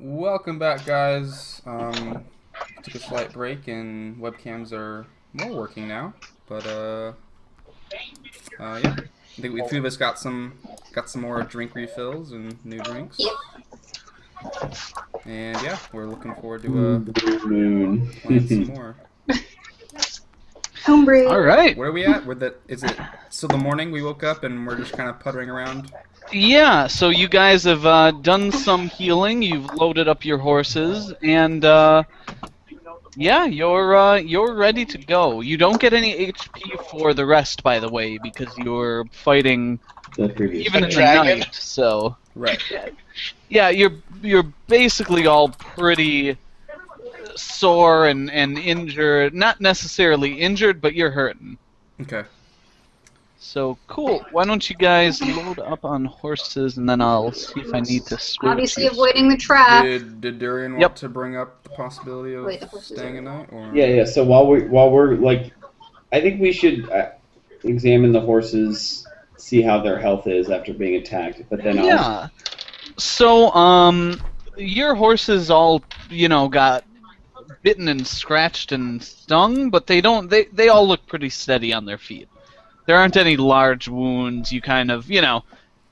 Welcome back, guys. Took a slight break, and webcams are more working now. But yeah, I think we a few of us got some more drink refills and new drinks, Yep. and yeah, we're looking forward to Moon. playing some more. Homebrew. All right. Where are we at? Is it still the morning? We woke up and we're just kind of puttering around. Yeah, so you guys have done some healing. You've loaded up your horses, and yeah, you're ready to go. You don't get any HP for the rest, by the way, because you're fighting The previous. even in the dragon? night. So Right. yeah, you're basically all pretty sore and injured. Not necessarily injured, but you're hurting. Okay. So cool. Why don't you guys load up on horses, and then I'll see if I need to switch. Obviously avoiding the trap. Did Durian want Yep. to bring up the possibility of Wait, the horses staying are- a night? Or Yeah. So while we're like, I think we should examine the horses, see how their health is after being attacked. But then Yeah. So, your horses all, got bitten and scratched and stung, but they don't. They all look pretty steady on their feet. There aren't any large wounds. You kind of,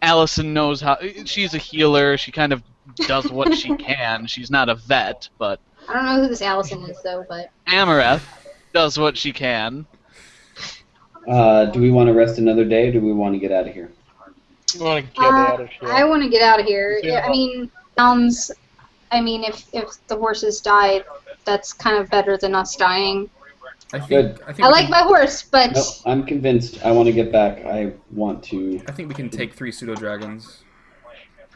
Allison knows how. She's a healer. She kind of does what she can. She's not a vet, but I don't know who this Allison is though, but Amareth does what she can. do we want to rest another day? Or do we want to get out of here? You want to get out of here. I want to get out of here. Yeah. I mean, sounds. I mean, if the horses die, that's kind of better than us dying. I think Good. I think I we like can, my horse, but No, I'm convinced. I want to get back. I want to. I think we can take 3 pseudo dragons.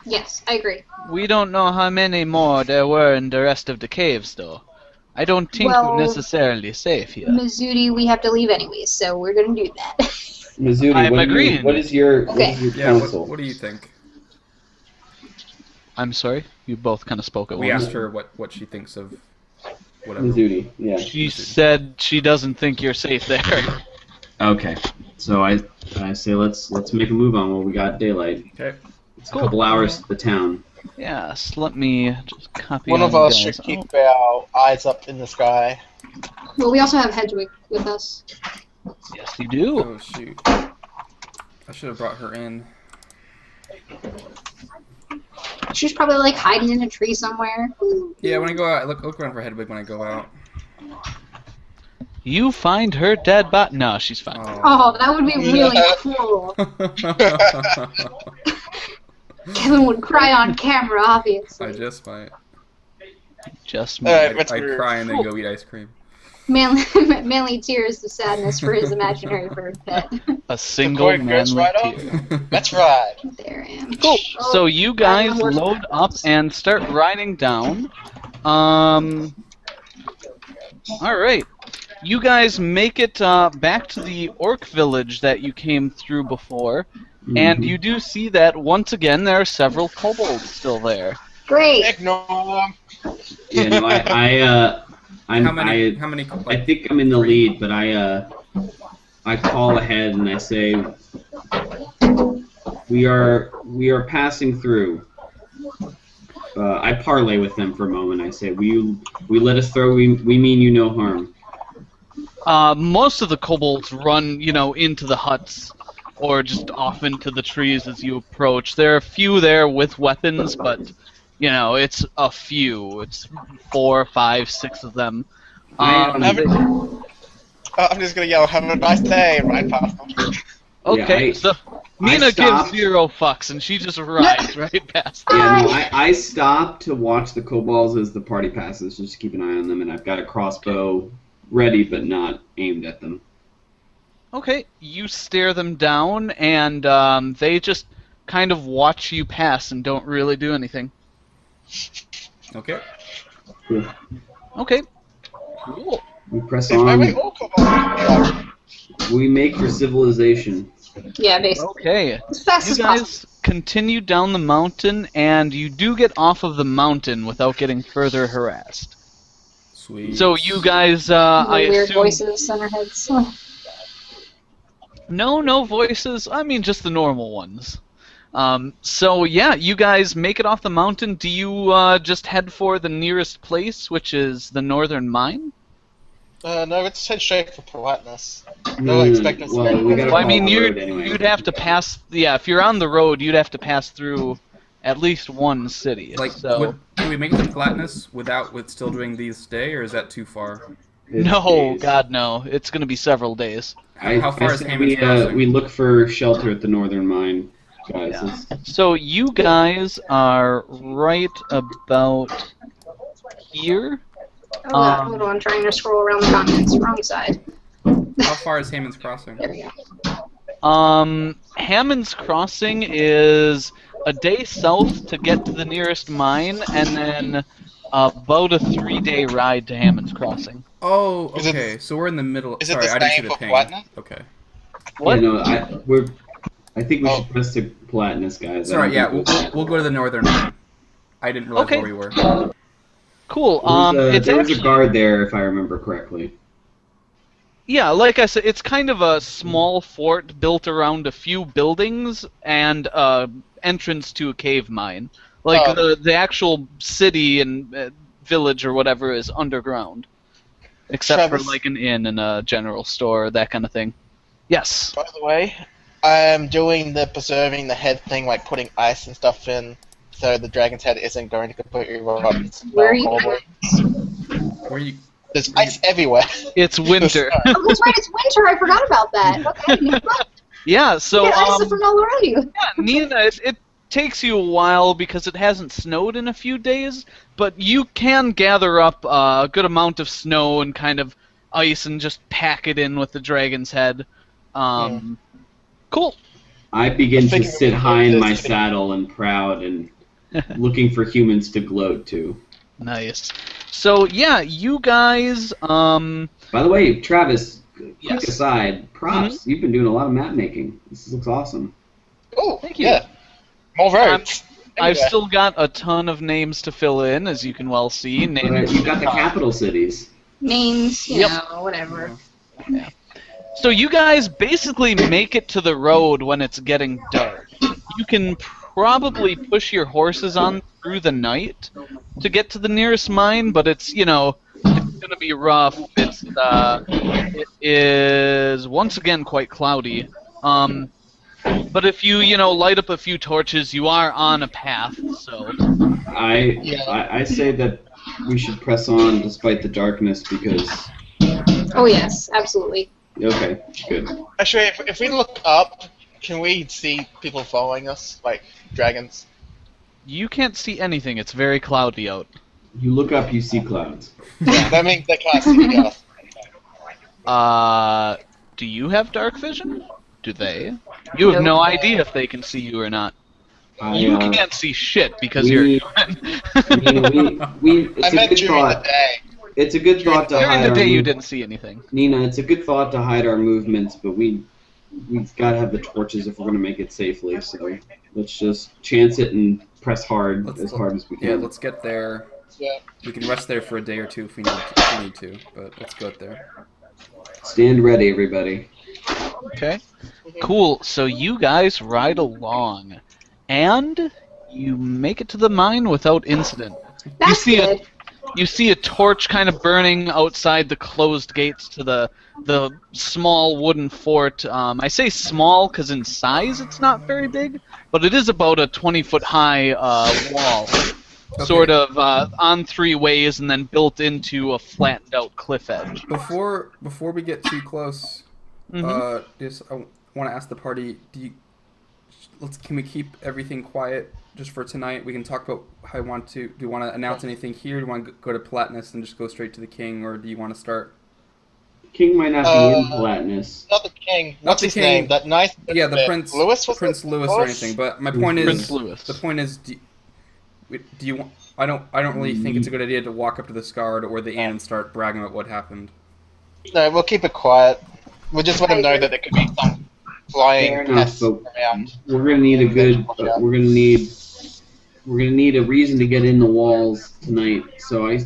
yes, I agree. We don't know how many more there were in the rest of the caves, though. I don't think Well, we're necessarily safe here. Mizudi, we have to leave anyways, so we're gonna do that. Mizudi, I'm what, agreeing. what is your Okay. Yeah. counsel? What do you think? I'm sorry, you both kind of spoke at We once. asked her what she thinks of whatever. Mizudi, yeah. She said she doesn't think you're safe there. Okay, so I say let's make a move on while we got daylight. Okay. It's Cool. a couple hours to the town. Yes, let me just copy. One on of us you guys. should keep our eyes up in the sky. Well, we also have Hedwig with us. Oh, yes, you do. Oh shoot! I should have brought her in. She's probably like hiding in a tree somewhere. Yeah, when I go out, look around for Hedwig when I go out. You find her dead body. No, she's fine. Oh, that would be really cool. Kevin would cry on camera, obviously. I just might. Just Alright, I'd, what's I'd your- cry and then go eat ice cream. Manly tears of sadness for his imaginary bird pet. a single cord goes manly right off. tear. That's right. There I am. Cool. Oh, So you guys horse load up backwards. and start riding down. All right. You guys make it back to the orc village that you came through before, and you do see that once again there are several kobolds still there. Great. Ignore them. Yeah, no, I'm How many? How I many? think I'm in the lead, but I call ahead and I say we are passing through. I parlay with them for a moment. I say, we let us through. We mean you no harm. Most of the kobolds run, into the huts or just off into the trees as you approach. There are a few there with weapons, but it's a few. It's 4, 5, 6 of them. I- They- I'm just gonna yell, "Have a nice day!" Right past them. okay, Yeah, so Mina gives stopped. 0 fucks and she just rides right past. Yeah, no, I stop to watch the kobolds as the party passes, just to keep an eye on them, and I've got a crossbow ready but not aimed at them. Okay, you stare them down and they just kind of watch you pass and don't really do anything. Okay. Okay, cool. We press Wait, wait, on. oh, come on. We make for civilization. Yeah, basically. Okay. As fast You as possible. guys continue down the mountain, and you do get off of the mountain without getting further harassed. Sweet. So you guys, The I weird assume... voices in our heads. No voices. I mean, just the normal ones. So yeah, you guys make it off the mountain. Do you just head for the nearest place, which is the northern mine? No, let's head straight for politeness. No expectancy. Well, we gotta Well, I follow mean, the road anyway. you'd have to pass. Yeah, if you're on the road, you'd have to pass through at least one city. Like, so. can we make it to Platinus with still doing these day, or is that too far? It's No, days. God, no. It's going to be several days. How far I is say Hammond's Crossing? we look for shelter at the northern mine, guys. Yeah. It's- So you guys are right about here. Oh, God, hold on, I'm trying to scroll around the comments. Wrong side. How far is Hammond's Crossing? There we go. Hammond's Crossing is a day south to get to the nearest mine, and then about a 3-day ride to Hammond's Crossing. Oh, Is it- okay. So we're in the middle. is it Sorry, the I didn't see same the for ping. Platinum? Okay. What? You know, I think we Oh. should press to Platinus, guys. I Sorry. don't Yeah, think we'll go to the northern one. I didn't realize Okay. where we were. Cool. There was It's a guard there, if I remember correctly. Yeah, like I said, it's kind of a small fort built around a few buildings and entrance to a cave mine. Like Oh. the actual city and village or whatever is underground, except Travis. for like an inn and a general store, that kind of thing. Yes. By the way, I'm doing the preserving the head thing, like putting ice and stuff in, so the dragon's head isn't going to completely rot. Where are you Horrible. Where you? There's ice everywhere. It's winter. Oh, that's right, it's winter. I forgot about that. Okay, you Yeah. So get ice from all around you. Nina, it takes you a while because it hasn't snowed in a few days, but you can gather up a good amount of snow and kind of ice and just pack it in with the dragon's head. Cool. I begin to Thinking sit of high in my this- saddle and proud and looking for humans to gloat to. Nice. So yeah, you guys. By the way, Travis, quick Yes. aside, props. You've been doing a lot of map making. This looks awesome. Oh, Thank you. yeah. More roads. I've Anyway. still got a ton of names to fill in, as you can well see. Names. You've got the capital cities. Names, you Yep. know, whatever. So you guys basically make it to the road when it's getting dark. You can probably push your horses on through the night to get to the nearest mine, but it's, it's gonna be rough. It is once again quite cloudy. But if you, light up a few torches, you are on a path. So I say that we should press on despite the darkness because. Oh, yes, absolutely. Okay, good. Actually, if we look up, can we see people following us, like dragons? you can't see anything. It's very cloudy out. You look up, you see clouds. That means they can't see us. Do you have dark vision? Do they? You have no idea if they can see you or not. You can't see shit because we- you're Nina, it's I a meant good during the thought. day. It's a good thought to during hide the our day you mov- didn't see anything. Nina, it's a good thought to hide our movements, but we've got to have the torches if we're going to make it safely. So let's just chance it and press hard as hard as we can. Yeah, let's get there. Yeah. We can rest there for a day or two if we need to, but let's go there. Stand ready, everybody. Okay. Cool. So you guys ride along, and you make it to the mine without incident. That's see it. good. You see a torch kind of burning outside the closed gates to the small wooden fort. I say small because in size it's not very big, but it is about a 20-foot high wall, sort of on 3 ways and then built into a flattened out cliff edge. Before we get too close, Mhm. just I want to ask the party: can we keep everything quiet just for tonight? We can talk about how I want to. Do you want to announce anything here? Do you want to go to Platinus and just go straight to the king, or do you want to start? King might not be in Platinus. Not the king. Not What's the his king. name? That nice. Yeah, the bit. prince. Lewis was Prince it? Lewis or anything. But my point is, Prince Lewis. the point is, do you want? I don't really think it's a good idea to walk up to the Scard or the inn and start bragging about what happened. No, we'll keep it quiet. We'll just let him know that there could be some flying Fair enough, pests but around. we're gonna need we're gonna need a reason to get in the walls tonight. So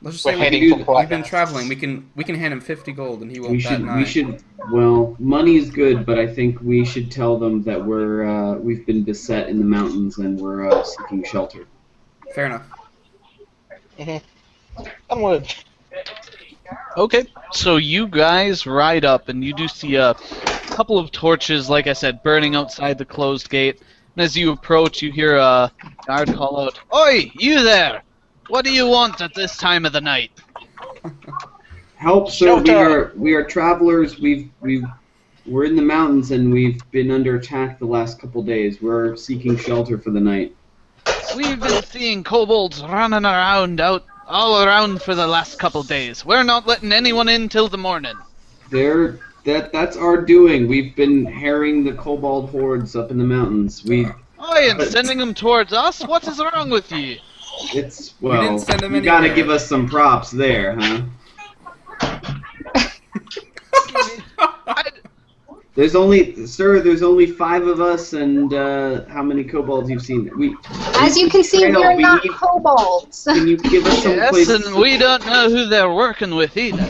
Let's just We're say heading we've for been Platinum. traveling. We can hand him 50 gold, and he won't We bat should. an eye. We should. Well, money is good, but I think we should tell them that we've been beset in the mountains and we're seeking shelter. Fair enough. Onward. Okay, so you guys ride up, and you do see a couple of torches, like I said, burning outside the closed gate. And as you approach, you hear a guard call out, "Oi, you there! What do you want at this time of the night?" Help, sir! Shelter! We are travelers. We're in the mountains and we've been under attack the last couple days. We're seeking shelter for the night. We've been seeing kobolds running around all around for the last couple days. We're not letting anyone in till the morning. That's our doing. We've been harrying the kobold hordes up in the mountains. Oi, and sending them towards us? What is wrong with you? It's We well. didn't send 'em You gotta anywhere. give us some props there, huh? There's only 5 of us, and how many kobolds you've seen? As you can see, Trail, we're we not need- kobolds. Can you give us some Yes, place? and we don't know who they're working with either.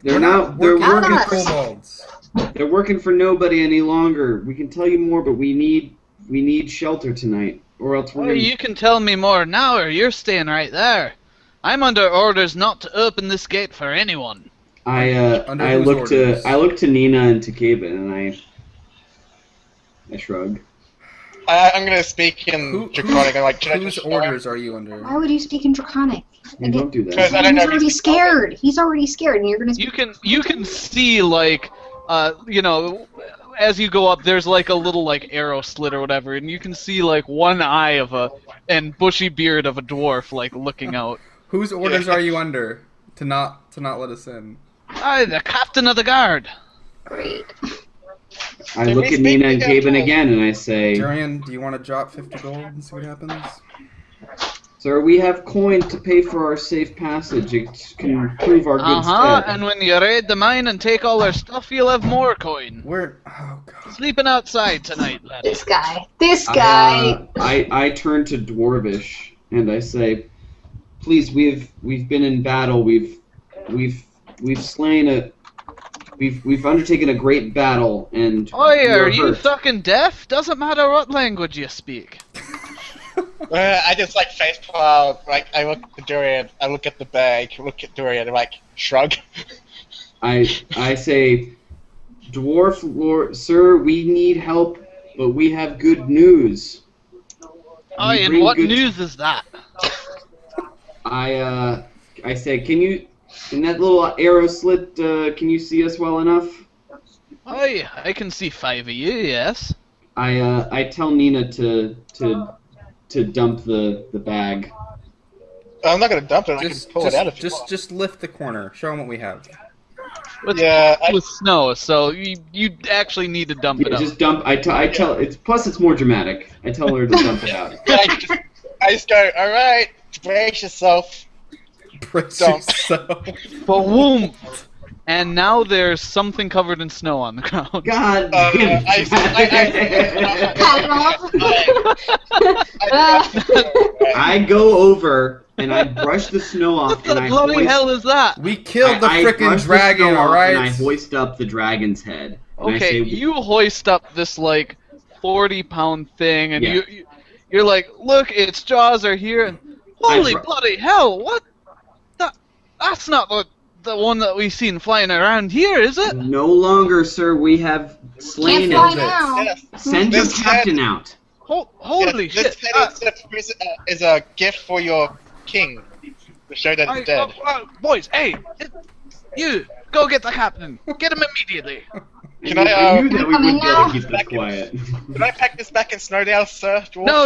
They're not. They're Not working. us. kobolds. They're working for nobody any longer. We can tell you more, but we need shelter tonight, or else we're Well, gonna. you can tell me more now, or you're staying right there. I'm under orders not to open this gate for anyone. Under I whose orders? look to Nina and to Kaven, and I shrug. I'm gonna speak in Who- Draconic. I'm like, should I Whose just orders are you under? Why would you speak in Draconic? You don't do Because that. I don't know He's if already he's- scared. He's already scared, and you're gonna speak. You can see like as you go up, there's like a little like arrow slit or whatever, and you can see like one eye and bushy beard of a dwarf like looking out. Whose orders are you under to not let us in? The captain of the guard. Great. I Can look we at Nina and speak Kaven again? again, and I say, Durian, do you want to drop 50 gold and see what happens? "Sir, we have coin to pay for our safe passage. It can prove our good stead." And when you raid the mine and take all their stuff, you'll have more coin. Oh god. Sleeping outside tonight, lad. This guy. This guy. I turn to Dwarvish and I say, "Please, we've been in battle. We've slain we've undertaken a great battle, and Oi, we are you hurt." fucking deaf? Doesn't matter what language you speak. I just like facepalm. Like I look at Durian. I look at the bag. Look at Durian. And like shrug. I say, "Dwarf Lord, sir, we need help, but we have good news." Oi, and bring what good- news is that? I say, "Can you, in that little arrow slit, can you see us well enough?" Oi, I can see 5 of you, yes. I tell Nina to dump the bag. I'm not gonna dump it. I Just can pull it out if you want. just lift the corner. Show them what we have. Yeah, With snow, so you actually need to dump it Yeah, out. just dump. I tell. It's plus it's more dramatic. I tell her to dump it out. I just go. All right, brace yourself. Brace Don't. yourself. Boom! And now there's something covered in snow on the ground. God Uh, damn. Pat it off. I go over and I brush the snow off What and the I bloody hoist, hell is that? We killed the I frickin' brush the dragon, snow off alright? And I hoist up the dragon's head. And I Okay, say, you hoist up this like 40-pound thing, and Yeah. you're like, look, its jaws are here, and holy br- bloody hell, what? That's not the one that we've seen flying around here, is it? "No longer, sir. We have slain Can't fly it. now. Yes. Send your This captain out." Holy Yes, shit! This head is a gift for your king to show that he's dead. Boys, hey, you go get the captain. Get him immediately. Can I knew that we coming would be able now? to keep this quiet. Can I pack this back in Snowdale, sir? Dwarf? No.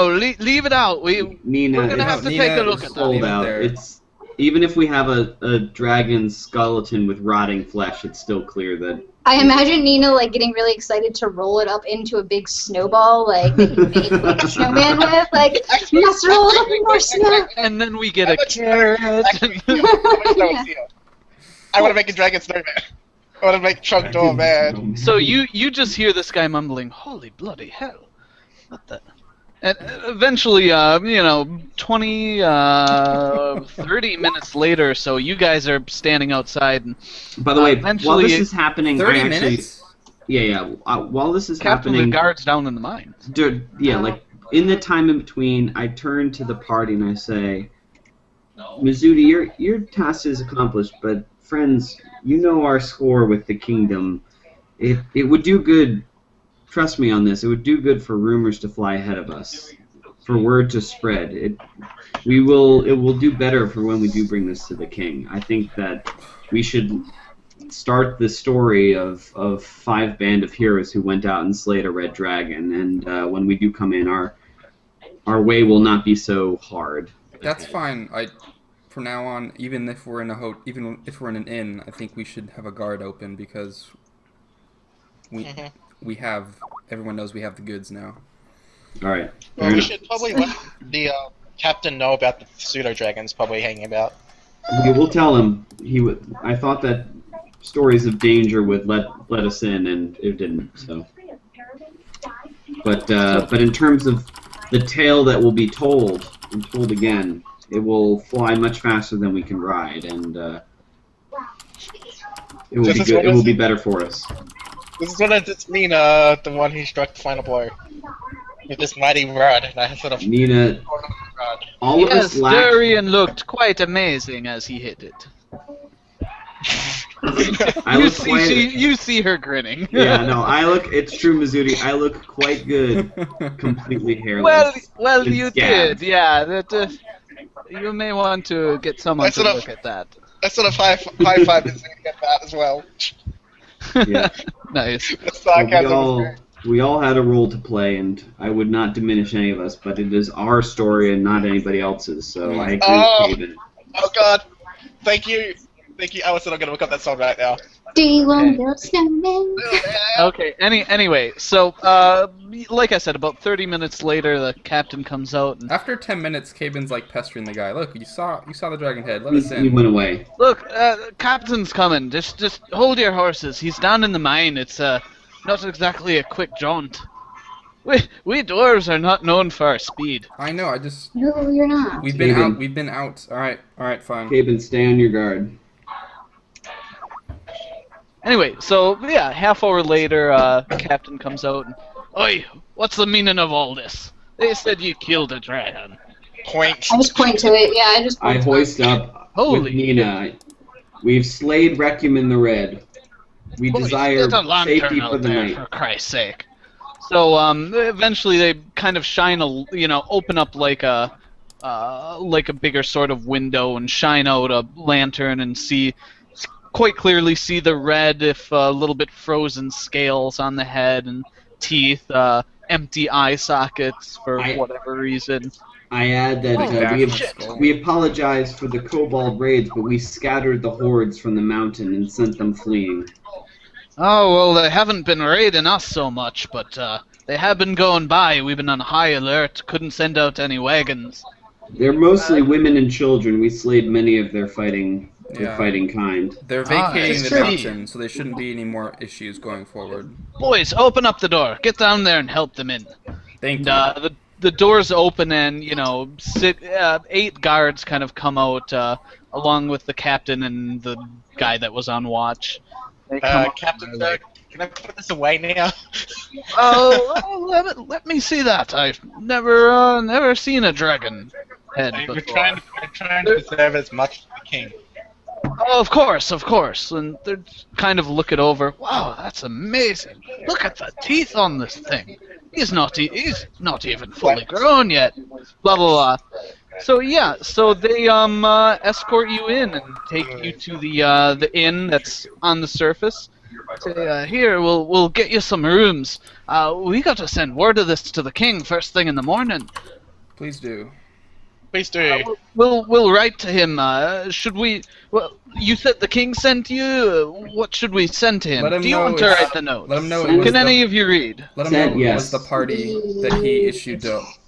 Leave it out. Nina, We're gonna it's have to Nina take a look is at that. sold Leave it out. there. It's even if we have a dragon's skeleton with rotting flesh, it's still clear that I imagine Nina like getting really excited to roll it up into a big snowball, like that you make like a snowman with. Like, let's roll it up in more snow. And then we get a How much- carrot. Actually, how much snow is here? I want to make a dragon snowman. I want to make Trogdor mad. So you just hear this guy mumbling, "Holy bloody hell! What the?" And eventually, 20, 30 minutes later, so you guys are standing outside, and By the way, while eventually this is happening, 30 I actually minutes? yeah. While this is captain the happening, guards down in the mines. like in the time in between, I turn to the party and I say, Mizuti, your task is accomplished, but friends, you know our score with the kingdom. It would do good. Trust me on this. It would do good for rumors to fly ahead of us, for word to spread. It will do better for when we do bring this to the king. I think that we should start the story of 5 band of heroes who went out and slayed a red dragon, and when we do come in, our way will not be so hard. That's fine. From now on, even if we're in even if we're in an inn, I think we should have a guard open because we have, everyone knows we have the goods now. All right. Well, we should probably let the captain know about the pseudo dragons probably hanging about. We will tell him. I thought that stories of danger would let us in, and it didn't. So, but in terms of the tale that will be told and told again, it will fly much faster than we can ride, and it will be good. It will be better for us. This is what it's Nina, the one who struck the final blow with this mighty rod, and I sort of Nina, all of us Yes, lack. Durian looked quite amazing as he hit it. You see her grinning. Yeah, no, it's true, Mizuti. I look quite good, completely hairless. Well, and you scabbed. did, yeah. That you may want to get someone to look at that. I sort of high five is going to get that as well. Yeah. Nice. The sarcasm was great. We all had a role to play, and I would not diminish any of us, but it is our story and not anybody else's, so I agree with David. Oh god. Thank you. I was sort of going to look up that song right now. Do you want to build snowmen? Okay. Anyway, so like I said, about 30 minutes later, the captain comes out and After 10 minutes, Cabin's like pestering the guy. Look, you saw the dragon head. Let us He in. went away. look, captain's coming. Just hold your horses. He's down in the mine. It's not exactly a quick jaunt. We dwarves are not known for our speed. I know. I just No, you're not. we've been Cabin. out. We've been out. All right, fine. Cabin, stay on your guard. Anyway, so yeah, half hour later, captain comes out and, "Oi, what's the meaning of all this? They said you killed a dragon." Point. I just point to it. Yeah, I just I point to hoist up Holy. with Nina. We've slayed Requiem the Red. We Boys, desire get a lantern safety out for the there, night. for Christ's sake. So eventually they kind of shine open up like a bigger sort of window and shine out a lantern and quite clearly see the red, if a little bit frozen scales on the head and teeth, empty eye sockets for whatever reason. I add that we apologize for the kobold raids, but we scattered the hordes from the mountain and sent them fleeing. Oh, well, they haven't been raiding us so much, but they have been going by. We've been on high alert, couldn't send out any wagons. They're mostly women and children. We slayed many of their fighting Yeah. kind. They're vacating I the see. mountain, so there shouldn't be any more issues going forward. Boys, open up the door. Get down there and help them in. Thank And, you. the doors open and 8 guards kind of come out along with the captain and the guy that was on watch. They come up Captain and they're Dirk, can I put this away now? let me see that. I've never seen a dragon head We're before. trying to preserve as much for the king. Oh, of course. And they're kind of look it over. Wow, that's amazing. Look at the teeth on this thing. He's not even fully grown yet. Blah blah blah. So yeah, they escort you in and take you to the inn that's on the surface. Say, here, we'll get you some rooms. We got to send word of this to the king first thing in the morning. Please do. Please do. We'll write to him. Should we? Well, you said the king sent you. What should we send to him? Let him Do you know want to it's- write the notes? Let him know it was Can the, any of you read? Let him Said know it yes. was the party that he issued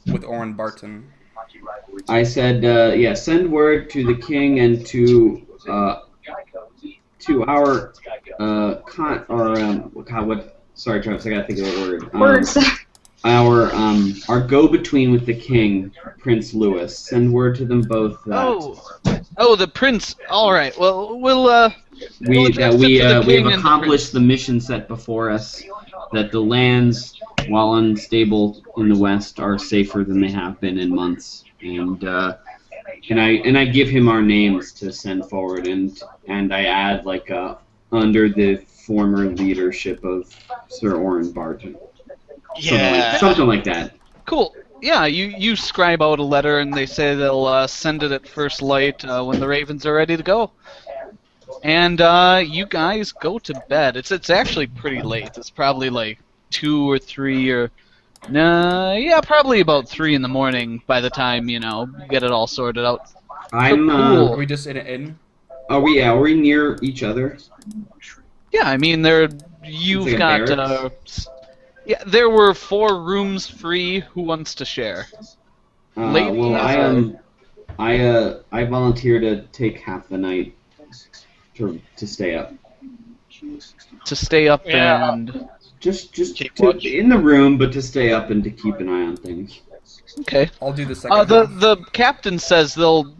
with Orin Barton. I said, send word to the king and to our sorry, Travis, I gotta think of the word. words. our go-between with the king, Prince Louis. Send word to them both that The prince. All right. Well, we'll we address it to the we king have and the accomplished the mission set before us. That the lands, while unstable in the west, are safer than they have been in months. And I give him our names to send forward, and I add like under the former leadership of Sir Oren Barton. Yeah. Something like that. Cool. Yeah, you scribe out a letter, and they say they'll send it at first light when the ravens are ready to go. And you guys go to bed. It's actually pretty late. It's probably like 2 or 3 or probably about 3 in the morning by the time you get it all sorted out. I'm. Are we just in an inn? Are we near each other? Yeah, I mean you've like a got. barracks? Yeah, there were 4 rooms free. Who wants to share? Ladies, well, I volunteer to take half the night to stay up. To stay up Yeah. and. Just Keep to, watch. in the room, but to stay up and to keep an eye on things. Okay. I'll do the second half. The captain says they'll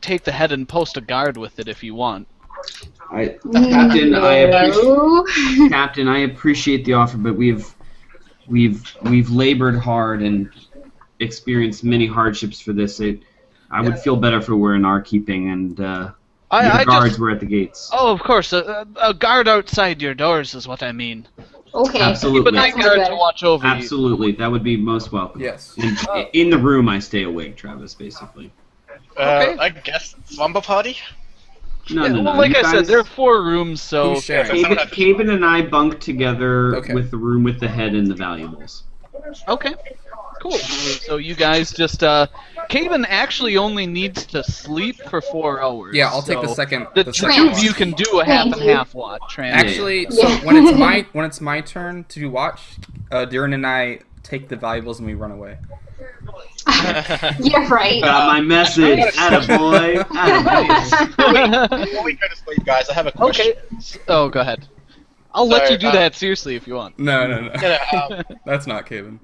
take the head and post a guard with it if you want. Captain, No. Captain, I appreciate the offer, but we've labored hard and experienced many hardships for this. I would feel better if it were in our keeping, and your guards were at the gates. Oh, of course, a guard outside your doors is what I mean. Okay. Absolutely. Keep a night Sounds guard to better. watch over you. Absolutely, that would be most welcome. Yes. And in the room, I stay awake, Travis. Basically. Okay. I guess slumber party. No, Yeah, no, no. well, like you I said, guys- there are 4 rooms, so Who's sharing? Caven and I bunked together Okay. with the room with the head and the valuables. okay, cool. So you guys just Caven actually only needs to sleep for 4 hours. Yeah, I'll take the so second. The The two second of watch. you can do a half Thank and you. half watch. Trans. Actually, Yeah. so when it's my turn to watch, Durin and I take the valuables and we run away. Yeah, right. Got my message. Attaboy. Attaboy. Before we go to sleep, guys, I have a question. Okay. Oh, go ahead. I'll let So, you do that seriously if you want. No. Yeah, That's not Caven.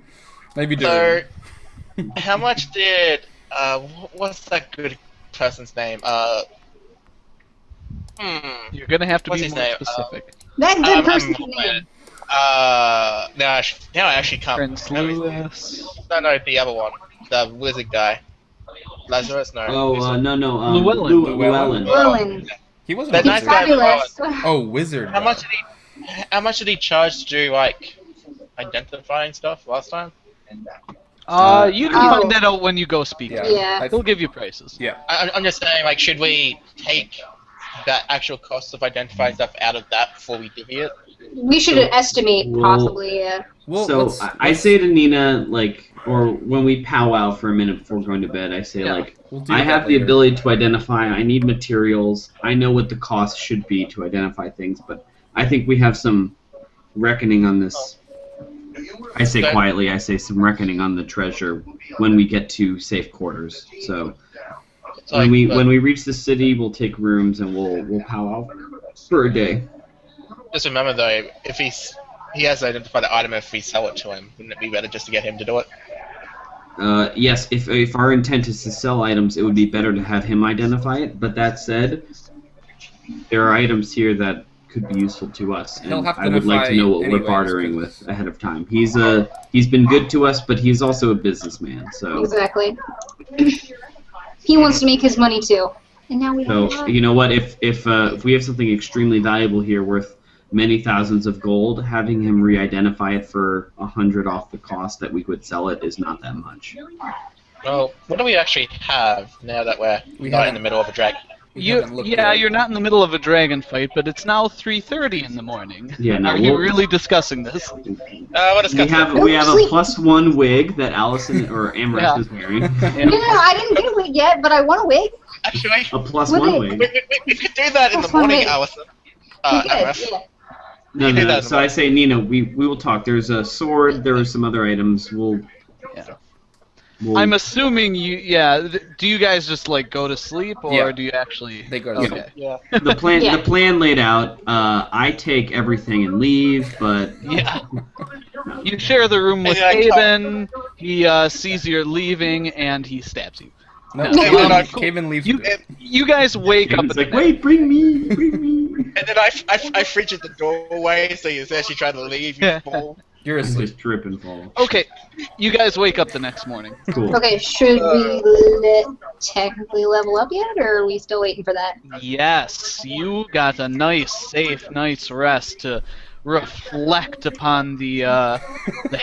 Maybe so, Durin. how much did what's that good person's name? You're gonna have to What's be his more name? specific. That good I'm person's aware. name. Now I actually can't. Prince No, Louis. no, the other one, the wizard guy. Lazarus, no. Oh, no. Llewellyn. Llewellyn. Llewellyn. He wasn't That a nice wizard. guy- Fabulous. Oh, wizard. How much did he charge to do like identifying stuff last time? You can Oh. find that out when you go speak. Yeah. to him. Yeah. They'll give you prices. Yeah. I'm just saying, like, should we take that actual cost of identifying stuff out of that before we divvy it? We should estimate, Well- possibly, yeah. Well, So let's- I say to Nina, like, or when we powwow for a minute before going to bed, I say, Yeah. like, we'll do I that have the later. ability to identify. I need materials. I know what the cost should be to identify things, but I think we have some reckoning on this. I say Okay. quietly, I say some reckoning on the treasure when we get to safe quarters. So So, when like, we reach the city, we'll take rooms and we'll powwow for a day. just remember though, if he has to identify the item, if we sell it to him, wouldn't it be better just to get him to do it? Yes, if our intent is to sell items, it would be better to have him identify it. But that said, there are items here that could be useful to us, He'll and have to I would like to identify know what we're anyways, bartering 'cause- with ahead of time. He's been good to us, but he's also a businessman. So Exactly. He wants to make his money too. And now we have so that. you know what? If we have something extremely valuable here, worth many thousands of gold, having him re-identify it for 100 off the cost that we would sell it is not that much. Well, what do we actually have now that we're We not in haven't- the middle of a dragon? We haven't looked Yeah, at it. you're not in the middle of a dragon fight, but it's now 3:30 in the morning. Yeah, no, Are you we'll- really discussing this? We'll discuss that. We have a Sleep. +1 wig that Allison or Amherst Yeah. is wearing. No, I didn't get a wig yet, but I want a wig. Actually, A +1 With wig. we could do that in the That's one morning, way. Allison. We did, MF. yeah. No, You do no. that in So the I say, Nina, we will talk. There's a sword. There are some other items. We'll. I'm assuming you. Yeah. Do you guys just like go to sleep, or Yeah. do you actually? They go to sleep. Okay. Yeah. the plan. Yeah. The plan laid out. I take everything and leave, but Yeah. You share the room with Yeah, I Haven. He sees you're leaving, and he stabs you. No, No. Caven leaves. You guys wake up. it's like, wait, bring me, bring me. And then I frigid the doorway, so he's actually trying to leave. You Yeah. fall. You're And asleep. just trip and fall. Okay. You guys wake up the next morning. Cool. Okay, should we technically level up yet, or are we still waiting for that? Yes, you got a nice, safe night's rest to reflect upon the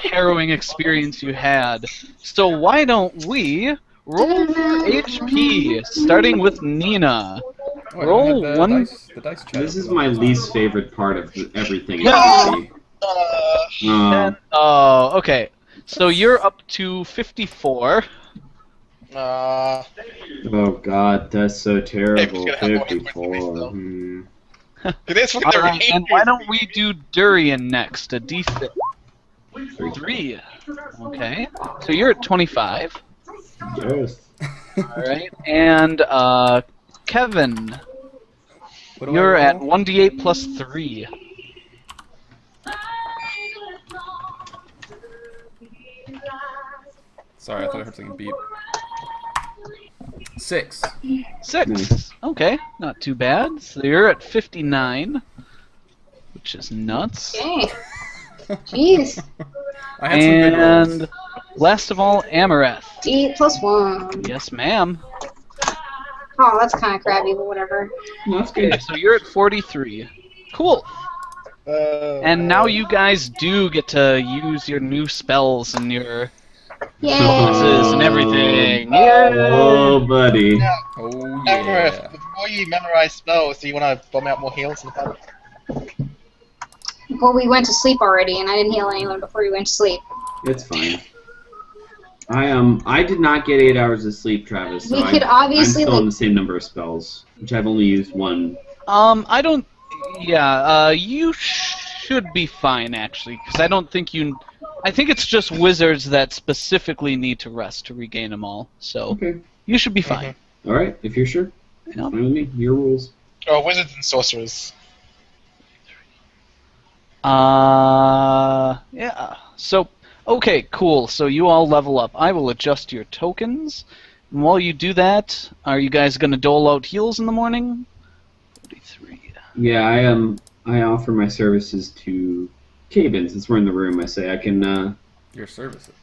harrowing experience you had. So why don't we roll for HP, starting with Nina? Oh, I don't Roll have one- The dice chart. This is my least favorite part of everything. No! Oh, Oh, okay. So you're up to 54. Uh, oh God, that's so terrible. Maybe it's gonna have more hit 54. points than me, though. Hmm. it is what All the right, and why don't we do Durian next? A D6. 3. Okay. So you're at 25. Yes. All right. And Kevin, What do I you're at roll? 1d8 plus 3. Sorry, I thought I heard something beep. 6. 6. Nice. Okay, not too bad. So you're at 59, which is nuts. Okay. Jeez. I had some good rolls. And last of all, Amareth. D plus 1. Yes, ma'am. Oh, that's kind of crappy, but whatever. Well, that's Okay, good. so you're at 43. Cool. And now you guys do get to use your new spells and your Yay! bonuses and everything. Oh, buddy. Oh Everett, yeah. before you memorize spells, do you want to bomb out more heals in the party? Well, we went to sleep already, and I didn't heal anyone before we went to sleep. It's fine. I did not get 8 hours of sleep, Travis. So We could obviously, I'm still on like- the same number of spells, which I've only used one. I don't. Yeah, you should be fine actually, because I don't think you. I think it's just wizards that specifically need to rest to regain them all. So Okay. you should be fine. All right, if you're sure, Yep. fine with me. Your rules. Oh, wizards and sorcerers. Yeah. So, okay, cool. So you all level up. I will adjust your tokens. And while you do that, are you guys going to dole out heals in the morning? 43. Yeah, I offer my services to Caben since we're in the room. I say I can. Your services.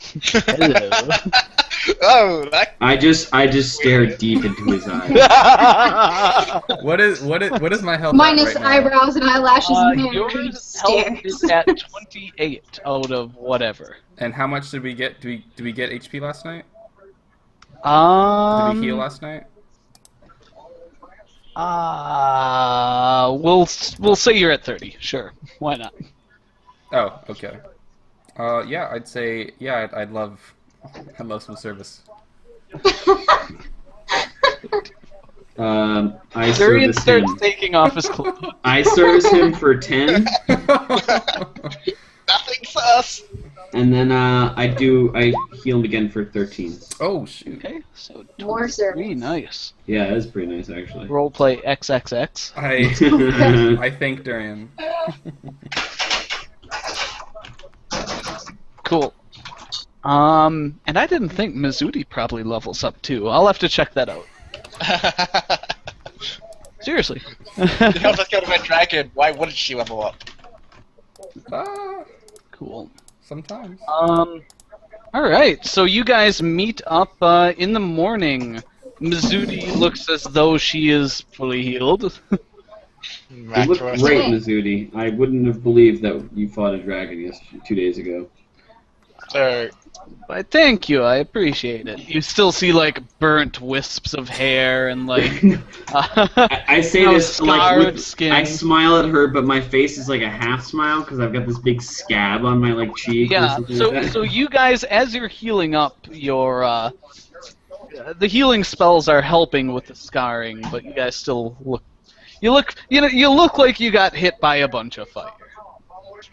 Hello. Oh, that. I just stare deep into his eyes. What is my health? Minus at right now? eyebrows and eyelashes and hair. Yours health Stares. is at 28 out of whatever. And how much did we get? Did we get HP last night? Did we heal last night? We'll say you're at 30. Sure, why not? Oh, okay. Yeah, I'd say I'd love some service. I Durian service starts him. taking off his clothes. I service him for 10, Nothing sus. and then I heal him again for 13. Oh shoot! Okay, so More 23, service. nice. Yeah, that is pretty nice actually. Roleplay XXX. I thank Durian. Cool. And I didn't think Mizuti probably levels up too. I'll have to check that out. Seriously. You helped us go to Red Dragon. Why wouldn't she level up? Cool. Sometimes. Alright, so you guys meet up in the morning. Mizuti looks as though she is fully healed. You look great, Mizuti. I wouldn't have believed that you fought a dragon 2 days ago. So, Why, thank you, I appreciate it. You still see, like, burnt wisps of hair and, like... I say No, this like scarred with, skin. I smile at her, but my face is like a half smile because I've got this big scab on my like cheek. or Yeah, something so like that. so you guys, as you're healing up, your the healing spells are helping with the scarring, but you guys still look you look like you got hit by a bunch of fire.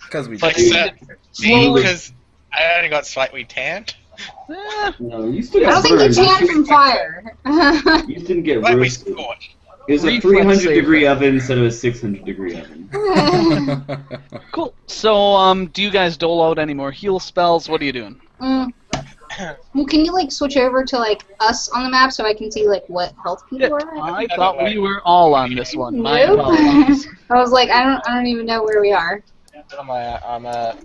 Because we like I did. said, Slowly. because I only got slightly tanned. Eh, No, you still I don't got think burned. you tan from fire. You didn't get Slightly roasted. scorched. It was a Reflex 300-degree oven instead of a 600-degree oven. cool. So, do you guys dole out any more heal spells? What are you doing? Well, can you like switch over to like us on the map so I can see like what health people are? I thought we were all on this one. My Nope. apologies. I was like, I don't even know where we are. I'm at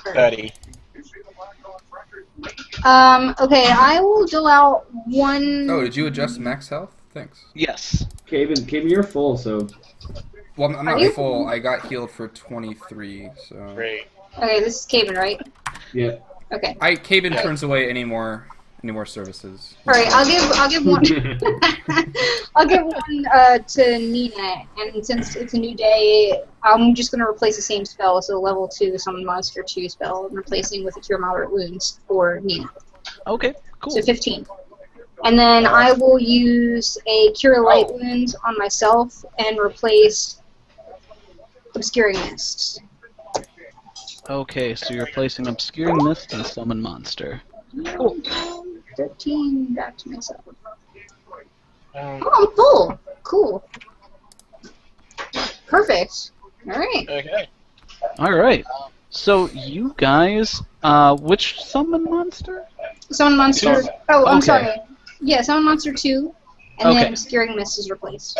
30. Okay, I will dole out one. Oh, did you adjust max health? Thanks. Yes. Caven, you're full, so Well, I'm Are not you? full. I got healed for 23, so... Great. Okay, this is Caven, right? yeah. Okay. Caven turns away any more services. All right, I'll give one. I'll give one to Nina, and since it's a new day, I'm just gonna replace the same spell, so level 2 summon monster 2 spell, I'm replacing with a cure moderate wounds for Nina. Okay, cool. So 15. And then I will use a cure light wounds on myself and replace obscuring mists. Okay, so you're replacing Obscuring Mist and Summon Monster. Cool. 13 back to myself. Um, Oh, I'm full. Cool. Perfect. All right. okay. Alright. So, you guys, which Summon Monster? Summon monster. Oh, I'm Okay. sorry. Yeah, summon monster 2, and Okay. then obscuring mist is replaced.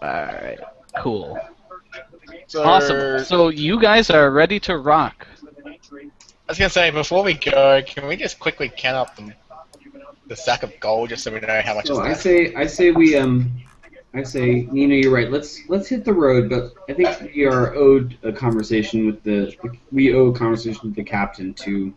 Alright, cool. So, Awesome. So, you guys are ready to rock. I was gonna say, before we go, can we just quickly count up the sack of gold just so we know how much So is I left? say Nina, you're right. Let's hit the road, but I think we are owed a conversation with the captain to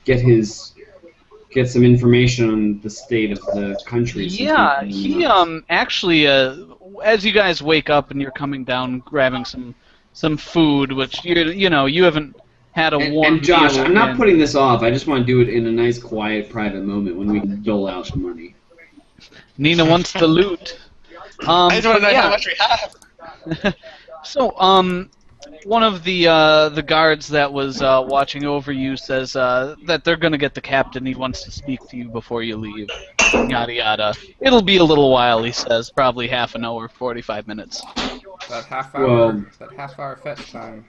get some information on the state of the country. since Yeah, we've been he nuts. actually as you guys wake up and you're coming down grabbing some food, which you haven't had a warm And Josh, meal I'm not in- putting this off. I just want to do it in a nice, quiet, private moment when we can dole out the money. Nina wants the loot. I just want to know but yeah. how much we have. So, one of the guards that was watching over you says that they're gonna get the captain. He wants to speak to you before you leave. Yada yada. It'll be a little while, he says. Probably half an hour, 45 minutes. That half hour fetch time.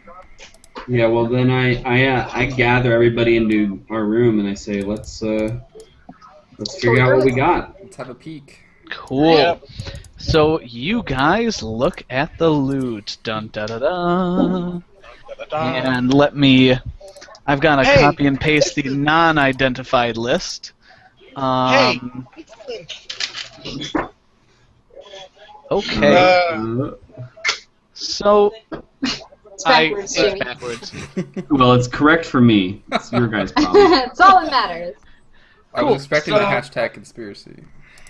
Yeah, well then I gather everybody into our room and I say let's figure out what we got. Let's have a peek. Cool. Yep. So you guys look at the loot. Dun da da da. And let me. I've got to Hey! copy and paste the non-identified list. Okay. So It's backwards, it's Jimmy. backwards. Well, it's correct for me. It's your guys' problem. That's all that matters. I Cool, was expecting so- the hashtag conspiracy.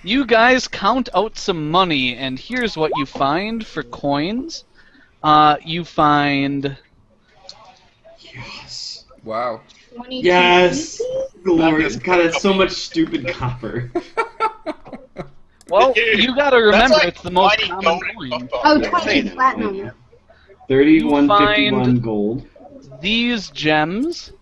You guys count out some money, and here's what you find for coins. You find Yes. Wow. 22 Yes. pieces? Glorious. God, it's so much stupid copper. well. Dude, You got to That's remember like it's the most mighty common gold coin. football. Oh, Yeah, 28 yeah, platinum. yeah. 31.51 find- gold. These gems.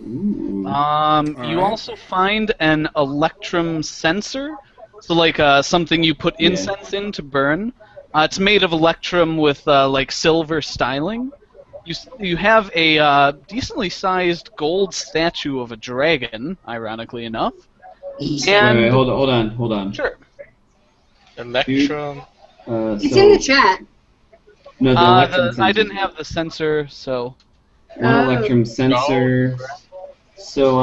Ooh. You Alright. also find an electrum sensor, so like something you put Yeah. incense in to burn. It's made of electrum with like silver styling. You have a decently sized gold statue of a dragon, ironically enough. Wait, And hold on. sure, Electrum. It's in the chat. No, the electrum sensor. I didn't have the sensor, so One electrum sensor. So,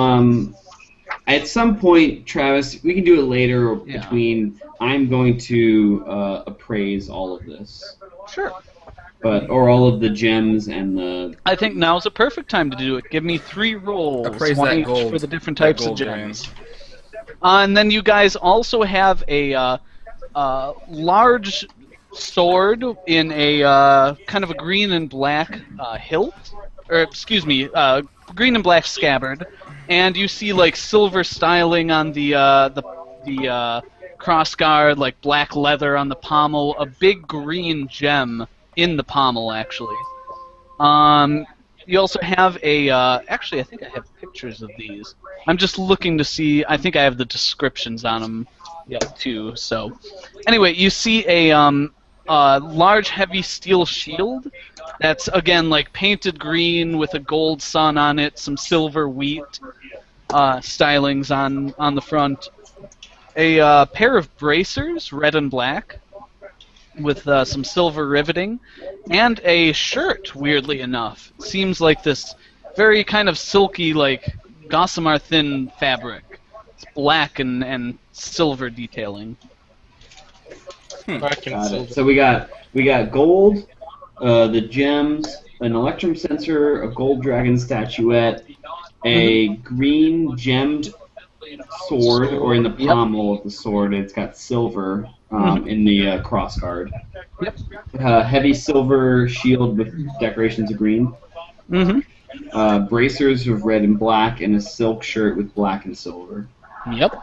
at some point, Travis, we can do it later or Yeah. between. I'm going to appraise all of this, sure. or all of the gems and the. I think now's a perfect time to do it. Give me 3 rolls, Appraise one that each gold. for the different That types of gold gems. And then you guys also have a large sword in a kind of a green and black hilt, or excuse me, green and black scabbard, and you see like silver styling on the crossguard, like black leather on the pommel, a big green gem in the pommel actually. You also have a. Actually, I think I have pictures of these. I'm just looking to see. I think I have the descriptions on them. Yep, too. So, anyway, you see a large, heavy steel shield. That's again like painted green with a gold sun on it, some silver wheat stylings on the front. A pair of bracers, red and black, with some silver riveting, and a shirt, weirdly enough. Seems like this very kind of silky, like, gossamer thin fabric. It's black and silver detailing. Black and Got silver. it. So we got gold, the gems, an electrum sensor, a gold dragon statuette, a green gemmed sword, or in the pommel of the sword, it's got silver in the crossguard. Yep. Heavy silver shield with decorations of green. Mm-hmm. Bracers of red and black, and a silk shirt with black and silver. Yep.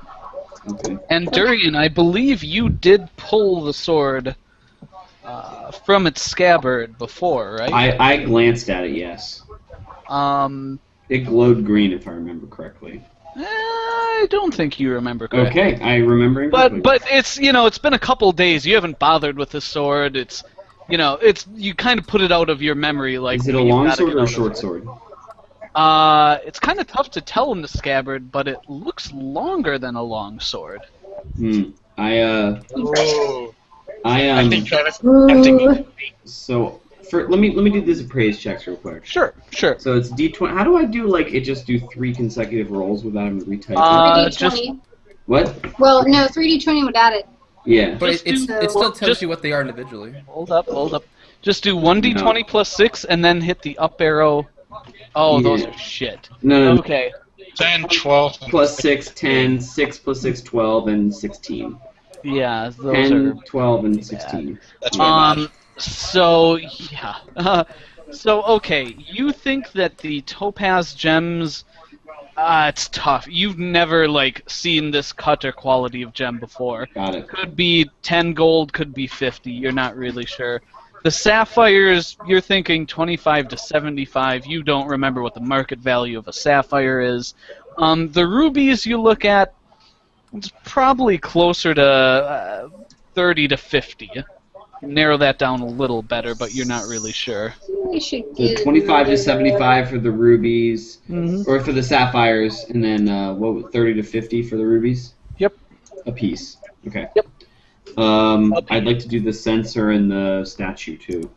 Okay. And Durian, I believe you did pull the sword from its scabbard before, right? I glanced at it, yes. It glowed green, if I remember correctly. I don't think you remember correctly. Okay, I remember incorrectly. But it's it's been a couple days. You haven't bothered with the sword. It's you kind of put it out of your memory. Like, is it a you've long gotta sword get or a out of short it. sword? It's kind of tough to tell in the scabbard, but it looks longer than a long sword. Ooh. I I think Travis tempting. So let me do these appraise checks real quick. Sure. So it's D20. How do I do it just do 3 consecutive rolls without having to retype? 3d20. What? Well, no, 3d20 would add it. Yeah. But Just it do- still tells just- you what they are individually. Hold up. Just do 1d20 plus 6, and then hit the up arrow. Oh, those Yeah. are shit. No. Okay. 10, 12. Plus 6, 10, 6 plus 6, 12, and 16. Yeah, those 10, are 12, and 16. That's my bad. So yeah. So okay, you think that the topaz gems it's tough. You've never seen this cut or quality of gem before. Got it. Could be 10 gold, could be 50. You're not really sure. The sapphires, you're thinking 25 to 75. You don't remember what the market value of a sapphire is. The rubies you look at, it's probably closer to 30 to 50. Narrow that down a little better, but you're not really sure. We should So get 25 to 75 for the rubies, Mm-hmm. or for the sapphires, and then 30 to 50 for the rubies? Yep. A piece. Okay. Yep. I'd like to do the sensor and the statue too.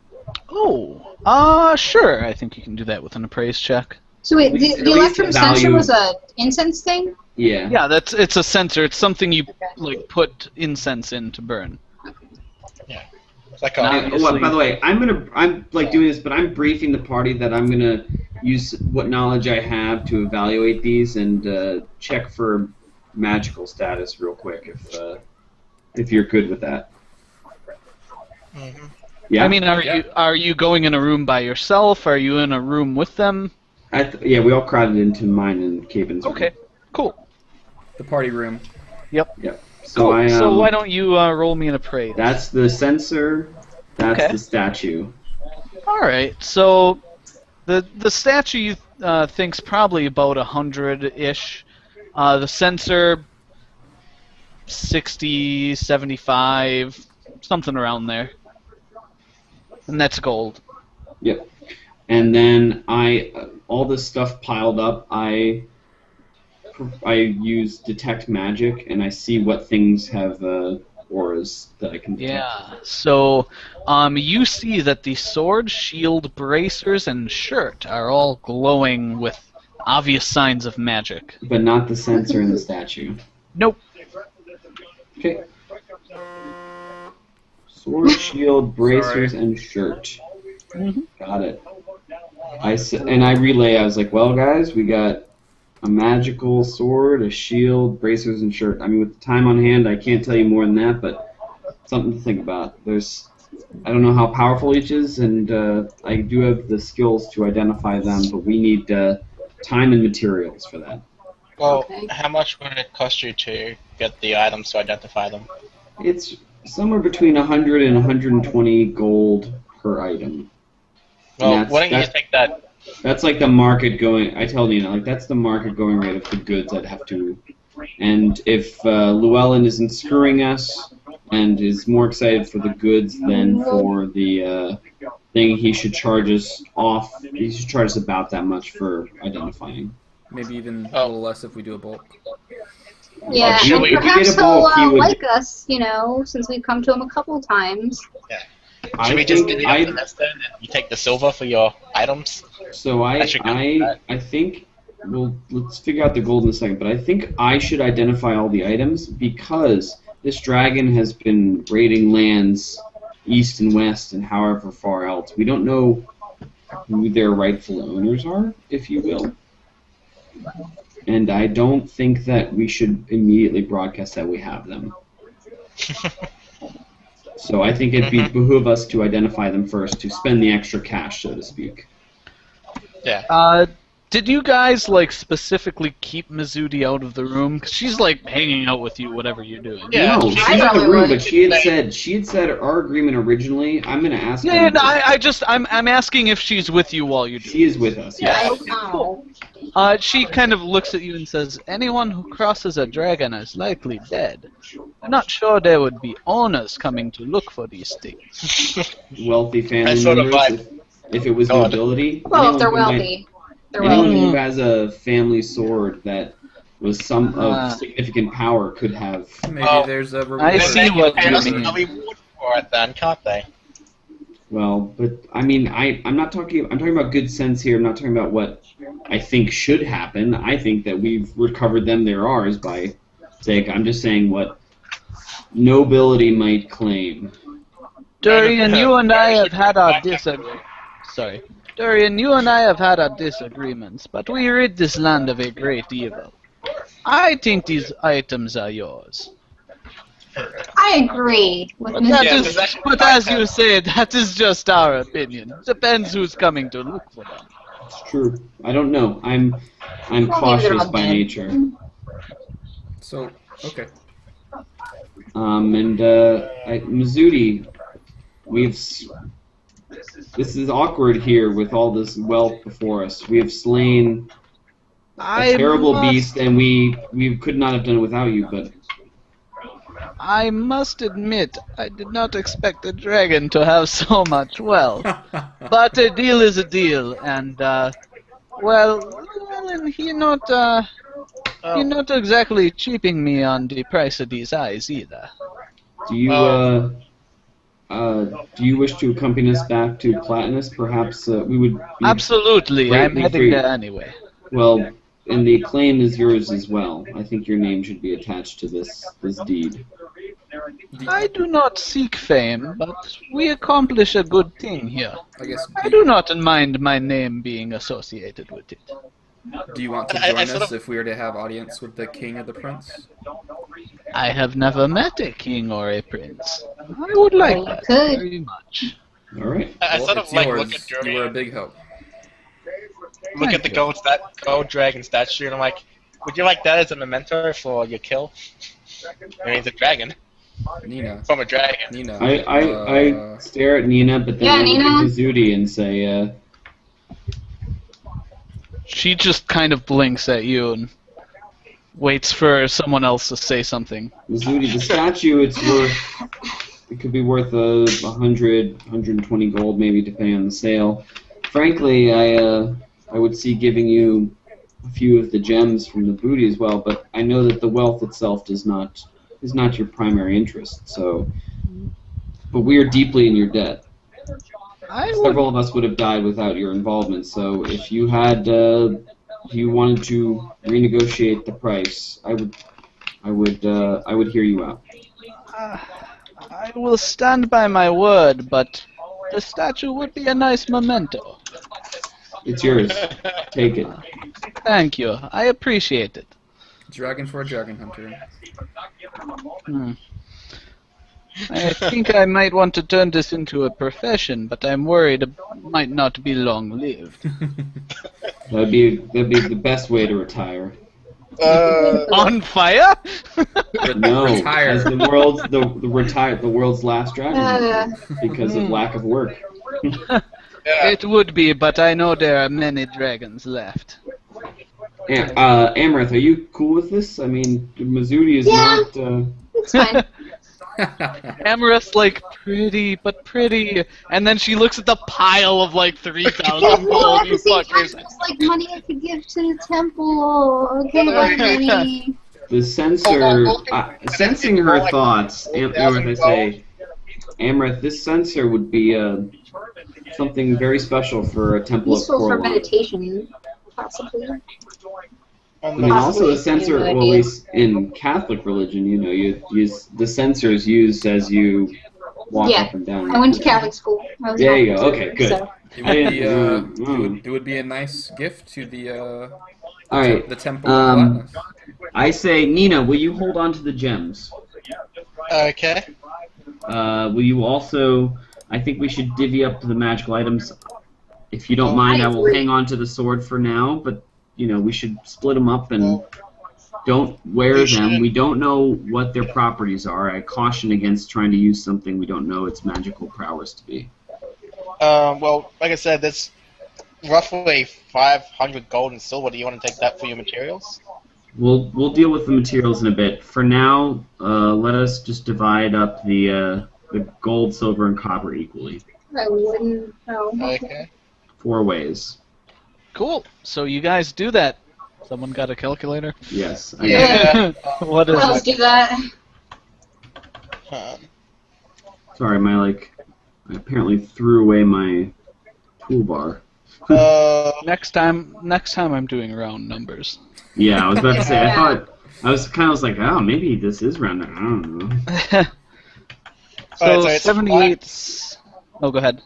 Oh, sure. I think you can do that with an appraise check. So wait, At least the the electrum sensor value- was a incense thing? Yeah. Yeah, it's a sensor. It's something you put incense in to burn. It's like Now- a, Obviously- By the way, I'm doing this, but I'm briefing the party that I'm gonna use what knowledge I have to evaluate these and check for magical status real quick if you're good with that. Mhm. Yeah. I mean, are you going in a room by yourself? Are you in a room with them? Yeah, we all crowded into mine and Caven's room. Okay, cool. The party room. Yep. So Cool. So why don't you roll me an appraise? That's the sensor. That's Okay. the statue. All right. So the statue you think's probably about 100-ish. The sensor 60, 75, something around there. And that's gold. Yep. And then all this stuff piled up, I use detect magic, and I see what things have auras that I can detect. Yeah. So you see that the sword, shield, bracers, and shirt are all glowing with obvious signs of magic. But not the sensor and the statue. Nope. Okay. Sword, shield, bracers, and shirt. Mhm. Got it. I relay. I was like, well, guys, we got a magical sword, a shield, bracers, and shirt. I mean, with the time on hand, I can't tell you more than that, but something to think about. I don't know how powerful each is, and I do have the skills to identify them, but we need time and materials for that. well, Okay. how much would it cost you to get the items to identify them? It's somewhere between 100 and 120 gold per item. Well, that's- why don't you that's- take that That's like the market going. I tell Nina, like that's the market going rate of the goods I'd have to. And if Llewellyn isn't screwing us and is more excited for the goods than for the thing, he should charge us off. He should charge us about that much for identifying. Maybe even a little less if we do a bulk. Yeah, If and we get perhaps a bulk, he he'll would- like us, since we've come to him a couple times. Should we just divvy up the rest then? And you take the silver for your items? So I should go with that. I think let's figure out the gold in a second, but I think I should identify all the items because this dragon has been raiding lands east and west and however far else. We don't know who their rightful owners are, if you will. And I don't think that we should immediately broadcast that we have them. So I think it'd behoove us to identify them first, to spend the extra cash, so to speak. Yeah. Did you guys specifically keep Mizudi out of the room? 'Cause she's hanging out with you, whatever you're doing. Yeah, No, she- she's I in the probably room, would. but she had said our agreement originally. I'm gonna ask her. Yeah, no, I'm asking if she's with you while you do. She is with us. Yeah. I Yes. don't know. She kind of looks at you and says, "Anyone who crosses a dragon is likely dead. I'm not sure there would be owners coming to look for these things." Wealthy family I sort of members. If it was God. nobility. Well, if they're anyone who might- wealthy. They're Anyone wealthy. who has a family sword that was some Ah. of significant power could have. Maybe Oh, there's a reward. I Then see they can what pay you us mean. a reward for it then, can't they? Well, but I mean, I'm not talking. I'm talking about good sense here. I'm not talking about what I think should happen. I think that we've recovered them. They're ours by sake. I'm just saying what nobility might claim. Durian, you and I have had our Back up. disagreements. Sorry. Durian, you and I have had our disagreements, but we rid this land of a great evil. I think these items are yours. I agree with But, Ms. that Yeah, is- because that's but my as you sense. say, that is just our opinion. Depends who's coming to look for them. It's true. I don't know. I'm Well, maybe they're cautious all by dead. nature. So, okay. Mizudi, this is awkward here with all this wealth before us. We have slain a terrible beast, and we could not have done it without you. But I must admit, I did not expect the dragon to have so much wealth. But a deal is a deal, and he not exactly cheaping me on the price of these eyes either. do you wish to accompany us back to Platinus? Perhaps we would. Be, Absolutely, I'm greatly heading free. there anyway. Well, and the acclaim is yours as well. I think your name should be attached to this deed. I do not seek fame, but we accomplish a good thing here. I guess. I do not mind my name being associated with it. Do you want to I join sort us of- if we were to have audience with the king or the prince? I have never met a king or a prince. I would like you that could. very much. All right. I Well, sort it's of like yours. look at You were a Durian, big help. look at the gold dragon statue, and I'm like, would you like that as a memento for your kill? I mean, it's a dragon Nina. from a dragon. Nina. I stare at Nina, but then Yeah, I look Nina. at Mizudi and say, She just kind of blinks at you and waits for someone else to say something. Mizudi, the statue, it could be worth 100, 120 gold, maybe, depending on the sale. Frankly, I would see giving you a few of the gems from the booty as well, but I know that the wealth itself is not your primary interest. So, but we are deeply in your debt. I would, Several of us would have died without your involvement. So, if you had, if you wanted to renegotiate the price, I would hear you out. I will stand by my word, but the statue would be a nice memento. It's yours. Take it. Thank you. I appreciate it. Dragon for a dragon hunter. Hmm. I think I might want to turn this into a profession, but I'm worried it might not be long-lived. That'd be the best way to retire. On fire? No, Retire. as the world's last dragon hunter because of lack of work. Yeah. It would be, but I know there are many dragons left. Amrith, are you cool with this? I mean, Mazudi is Yeah. not. It's fine. Amorous, like, pretty, and then she looks at the pile of, like, 3,000 Well, gold, at you the same time, fuckers. it's like money I could give to the temple. Okay, what money? The censor, sensing her thoughts, Amrith, I say, Amrith, this sensor would be something very special for a temple of Useful for Corlon. meditation, possibly. I mean, also the censor, well, at least in Catholic religion, you know, you use the censor's used as you walk Yeah, up and down. I went to Catholic school. I was There you Catholic, go. Okay, good. So. It would be Mm. it would be a nice gift to the All right. the temple of Gladness. I say, Nina, will you hold on to the gems? Okay. Will you also? I think we should divvy up the magical items. If you don't mind, I will hang on to the sword for now. But you know, we should split them up and don't wear them. We don't know what their properties are. I caution against trying to use something we don't know its magical prowess to be. Well, like I said, there's roughly 500 gold and silver. Do you want to take that for your materials? We'll deal with the materials in a bit. For now, let us just divide up the gold, silver, and copper equally. I wouldn't. Oh, Okay. 4 ways. Cool. So you guys do that. Someone got a calculator? Yes. Yeah. What is Let's it? do that. Sorry, I apparently threw away my toolbar. Next time I'm doing round numbers. Yeah, I was about to say. Yeah. I was like, oh, maybe this is round. I don't know. So Alright, so it's 78. Oh, go ahead.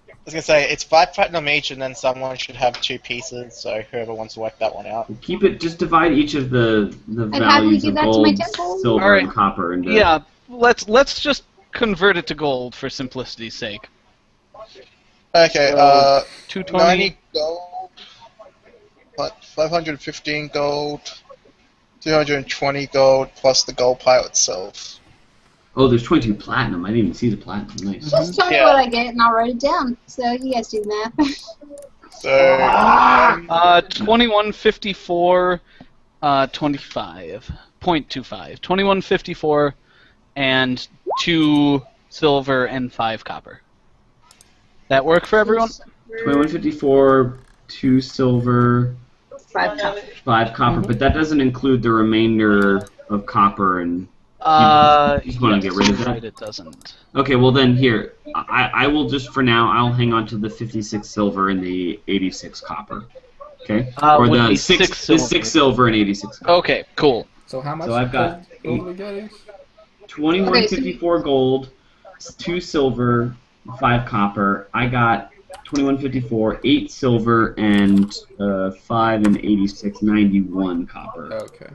I was gonna say it's 5 platinum each, and then someone should have 2 pieces. So whoever wants to work that one out. Keep it. Just divide each of the And how do we values do of that to my gold, temple? silver, Alright. and copper. And Yeah, let's just convert it to gold for simplicity's sake. Okay. 220. 90 gold. 515 gold. 220 gold plus the gold pile itself. Oh, there's 22 platinum. I didn't even see the platinum. Nice. Just tell me Yeah. what I get and I'll write it down. So you guys do the math. So 2154, 25.25. 2154, and 2 silver and 5 copper. That work for everyone? 2154, 2 silver, 5 copper. 5 copper, but that doesn't include the remainder of copper and. You just wanna get rid of that? Right, it doesn't. Okay, well then here, I will just for now. I'll hang on to the 56 silver and the 86 copper. Okay, or would the be 6 6 silver. 6 silver and 86 copper. Okay, cool. So how much So I've got gold are we getting? 2154 gold, 2 silver, 5 copper. I got 2154, 8 silver, and 5 and 86, 91 copper. Okay.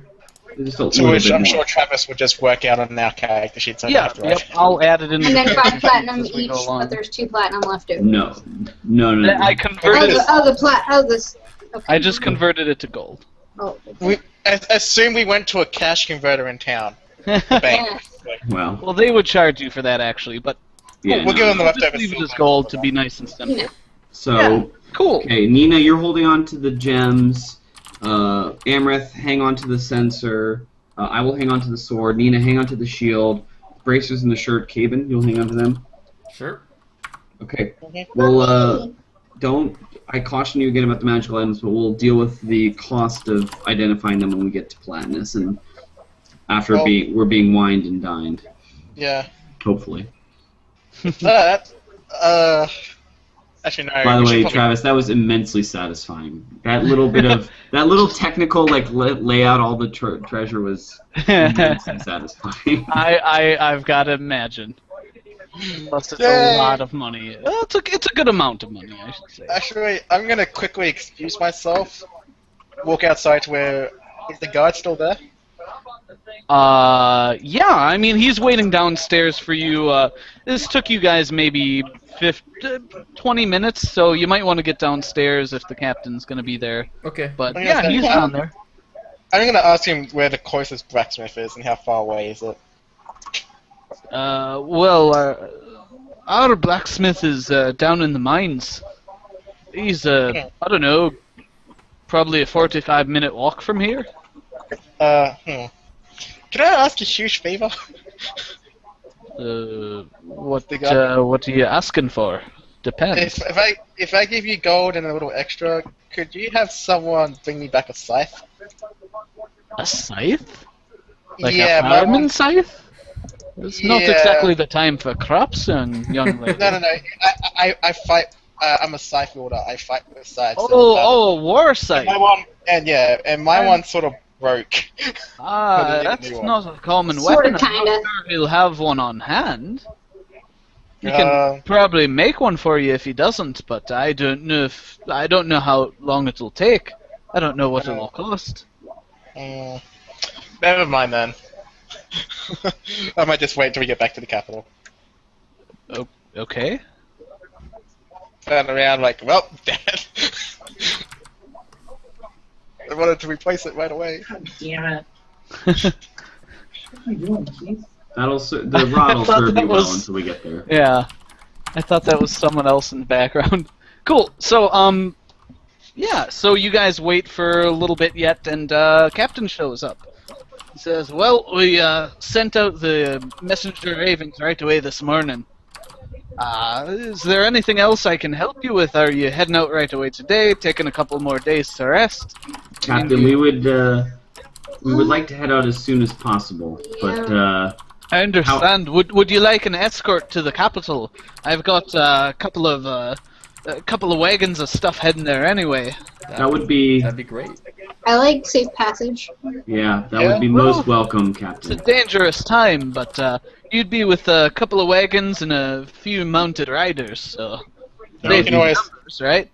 Just a So little which bit I'm more. sure Travis would just work out on our character sheet. So Yeah, after, yep, I'll add it in. And then the 5 platinum as we each, go along. but there's 2 platinum left over. No. I Oh, converted it. this. Okay. I just converted it to gold. Oh, we assume we went to a cash converter in town. Bank. yeah. Well, Well, they would charge you for that actually, but yeah. We'll give them the just leftovers. leave it as gold to be nice and simple. Yeah. So. Yeah. Cool. Okay, Nina, you're holding on to the gems. Amrith, hang on to the censer. I will hang on to the sword. Nina, hang on to the shield. Bracers and the shirt. Caven, you'll hang on to them. Sure. Okay. Well, don't. I caution you again about the magical items, but we'll deal with the cost of identifying them when we get to Platinus and after Well- we're being wined and dined. Yeah. Hopefully. Actually, no. By the we should way, probably- Travis, that was immensely satisfying. That little bit of that little technical layout, all the treasure was immensely satisfying. I've got to imagine. Plus, it's Yay. a lot of money. Well, it's a good amount of money, I should say. Actually, I'm gonna quickly excuse myself. Walk outside to where is the guard still there? Yeah, I mean, he's waiting downstairs for you. This took you guys maybe 20 minutes, so you might want to get downstairs if the captain's going to be there. Okay. But Okay, yeah, so- he's down there. I'm gonna ask him where the closest blacksmith is and how far away is it. Well, our blacksmith is down in the mines He's I don't know, probably a 45-minute walk from here. Can I ask a huge favor? What are you asking for? Depends. If I give you gold and a little extra, could you have someone bring me back a scythe? A scythe? Like Yeah, a my farming one- scythe? It's not Yeah. exactly the time for crops, young lady. No. I fight. I'm a scythe wielder. I fight with scythes. Oh, a war scythe. My one, and my one sort of broke. That's New one. not a common Sorta, weapon. kinda. I'm sure he'll have one on hand. He can probably make one for you if he doesn't, but I don't know how long it'll take. I don't know what it'll cost. Never mind then. I might just wait till we get back to the capital. Okay. Turn around like, well, dead. I wanted to replace it right away. Damn it. The rod will I thought serve that you well was- until we get there. Yeah. I thought that was someone else in the background. Cool. So, yeah, so you guys wait for a little bit yet, and Captain shows up. He says, well, we sent out the messenger ravens right away this morning. Is there anything else I can help you with? Are you heading out right away today, taking a couple more days to rest? Captain, we would like to head out as soon as possible, but I understand. Would you like an escort to the capital? I've got a couple of wagons of stuff heading there anyway. that'd be great. I like safe passage. would be Yeah, most welcome, It's a Captain. dangerous time, but you'd be with a couple of wagons and a few mounted riders, so We they'd can be always numbers, right?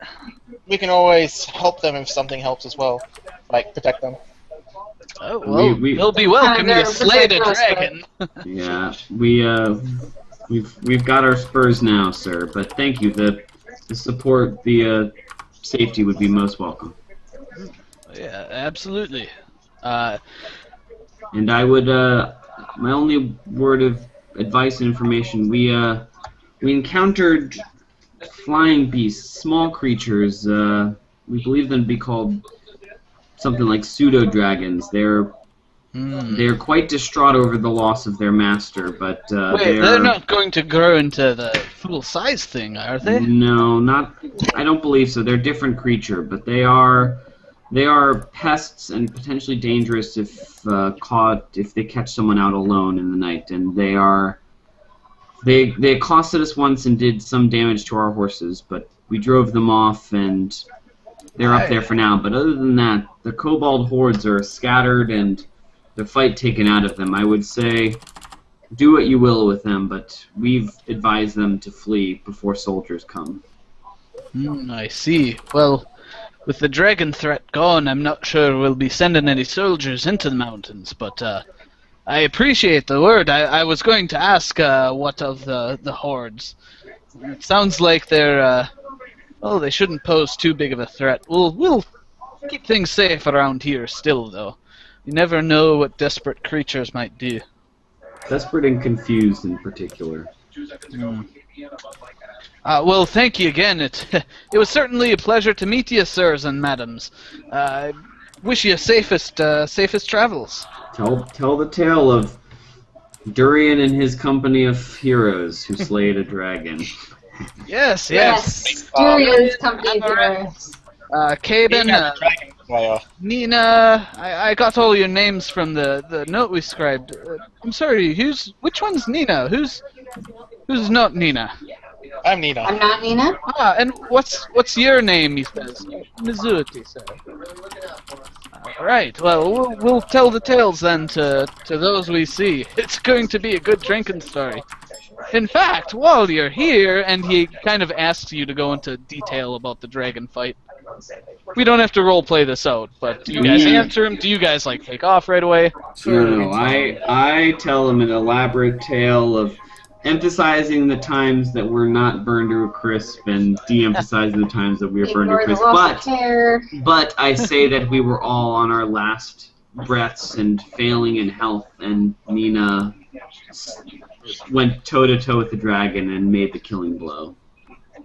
we can always help them if something helps as well, like protect them. Oh well, We- they'll be welcome. They're You slayed a protect us, dragon. Yeah, we've got our spurs now, sir. But thank you. The support, the safety would be most welcome. Yeah, absolutely. And I would, my only word of advice and information, we encountered flying beasts, small creatures, we believe them to be called something like pseudo-dragons. They're quite distraught over the loss of their master, but Wait, they're not going to grow into the full size thing, are they? No, not. I don't believe so. They're a different creature, but they are pests and potentially dangerous if caught, if they catch someone out alone in the night. And they accosted us once and did some damage to our horses, but we drove them off and they're up there for now. But other than that, the kobold hordes are scattered and the fight taken out of them. I would say do what you will with them, but we've advised them to flee before soldiers come. I see. Well, with the dragon threat gone, I'm not sure we'll be sending any soldiers into the mountains, but I appreciate the word. I was going to ask what of the hordes. It sounds like they're, well, they shouldn't pose too big of a threat. We'll keep things safe around here still, though. You never know what desperate creatures might do. Desperate and confused in particular. Well, thank you again. It was certainly a pleasure to meet you, sirs and madams. Wish you safest travels. Tell the tale of Durian and his company of heroes who slayed a dragon. Yes. Durian's company of heroes. Caden, Dragon Slayer. Nina, I got all your names from the note we scribed. I'm sorry, which one's Nina? Who's not Nina? I'm Nina. I'm not Nina. And what's your name? He says. Mizuti, sir. All right. Well, we'll tell the tales then to those we see. It's going to be a good drinking story. In fact, while you're here, and he kind of asks you to go into detail about the dragon fight. We don't have to roleplay this out, but do you guys answer him? Do you guys take off right away? No, I tell them an elaborate tale of emphasizing the times that we're not burned to a crisp and de-emphasizing the times that we were burned to a Ignore the crisp. loss of hair. But I say that we were all on our last breaths and failing in health, and Nina went toe-to-toe with the dragon and made the killing blow.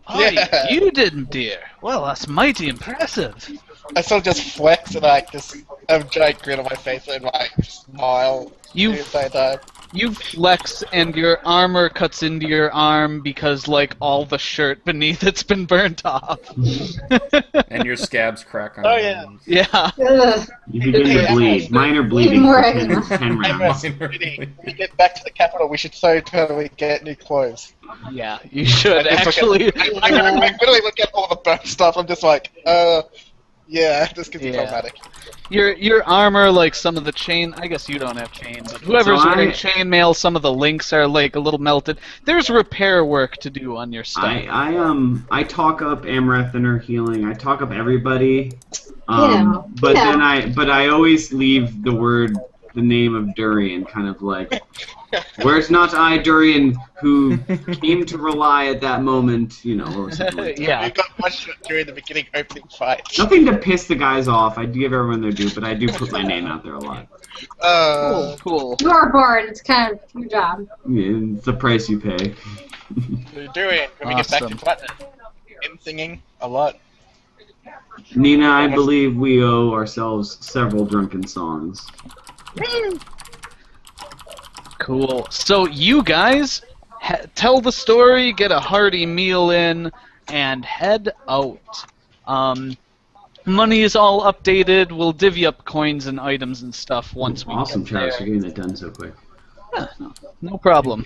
Oh, Yeah. you didn't, dear. Well, that's mighty impressive. I sort of just flex and like just have a giant grin on my face and like smile You the entire time. You flex and your armor cuts into your arm because, like, all the shirt beneath it's been burnt off. And your scabs crack on Oh, your yeah. arms. Yeah. Ugh. You begin to bleed. Minor bleeding More for 10, eczema. 10 rounds. When we get back to the capital, we should so totally get new clothes. Yeah, you should I just actually. Look at, I literally look at all the burnt stuff. I'm just like, yeah, this could be Yeah. problematic. Your armor, like some of the chain. I guess you don't have chain, but whoever's So wearing I- chainmail, some of the links are like a little melted. There's repair work to do on your stuff. I talk up Amreth and her healing. I talk up everybody. Yeah. But Yeah. then I always leave the name of Durian, kind of like, where's not I, Durian, who came to rely at that moment, you know, or something like that. Yeah. We got one shot during the beginning opening fight. Nothing to piss the guys off. I do give everyone their due, but I do put my name out there a lot. Cool. You are a bard. It's kind of your job. Yeah, it's the price you pay. We're doing when we get back to Awesome. platinum. Him singing a lot. Nina, I believe we owe ourselves several drunken songs. Cool. So you guys tell the story, get a hearty meal in, and head out. Money is all updated. We'll divvy up coins and items and stuff once we Awesome, get Travis. there. You're getting it done so quick. No problem.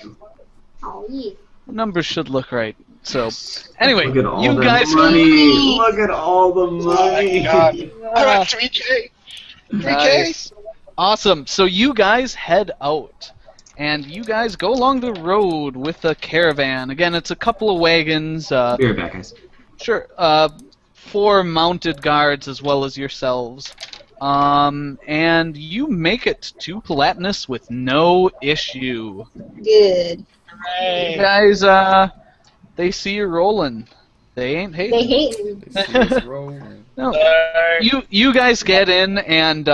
Oh, yeah. The numbers should look right. So, anyway, Look at all you the guys. money. Look at all the Oh money. my god. I'm at 3K! 3K! Nice. Awesome. So you guys head out, and you guys go along the road with a caravan. Again, it's a couple of wagons. Be right back, guys. Sure. 4 mounted guards as well as yourselves. And you make it to Palatinus with no issue. Good. You guys, they see you rolling. They ain't hating. They hate me. They see us rolling. No. You guys get in, and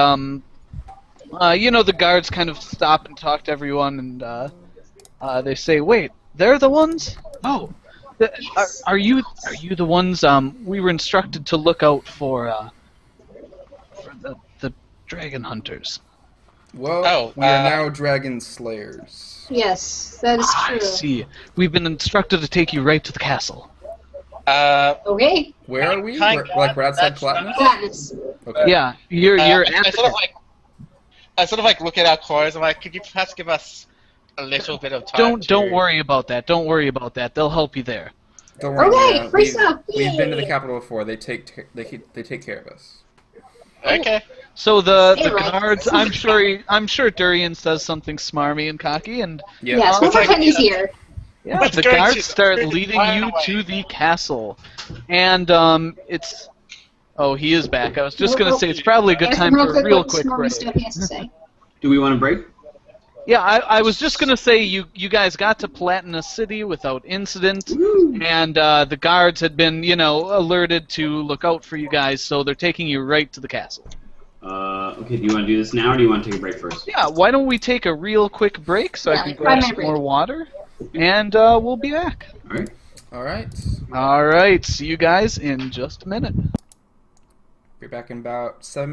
you know, the guards kind of stop and talk to everyone, and they say, "Wait, they're the ones? Oh, are you the ones? We were instructed to look out for the dragon hunters." Well, Oh, we are now dragon slayers. Yes, that is I true. see. We've been instructed to take you right to the castle. Okay. Where are we? Kinda, Like we're outside that's Platinum? Platinus. Okay. Yeah, you're at I the sort of like, look at our clothes. I'm like, could you perhaps give us a little bit of time? Don't worry about that. Don't worry about that. They'll help you there. Don't worry. Okay, Nina. free stuff. We've been to the Yay. capital before. They take care of us. Okay. So the Stay right. guards, I'm sure Durian says something smarmy and cocky, and Yeah. Yes, we'll It's like- pretend he's here. yeah, Let's the go guards to- start let's leading fly you away. to the castle, and it's. Oh, he is back. I was just gonna say it's probably a good Ask time him for a real what quick smarmy break. stuff he has to say. Do we want a break? Yeah, I was just gonna say you guys got to Platinus City without incident, and the guards had been alerted to look out for you guys, so they're taking you right to the castle. Okay, do you want to do this now, or do you want to take a break first? Yeah, why don't we take a real quick break so I Yeah, can like grab 5-minute some break. more water, and we'll be back. All right. All right. All right, see you guys in just a minute. Be back in about 7 minutes.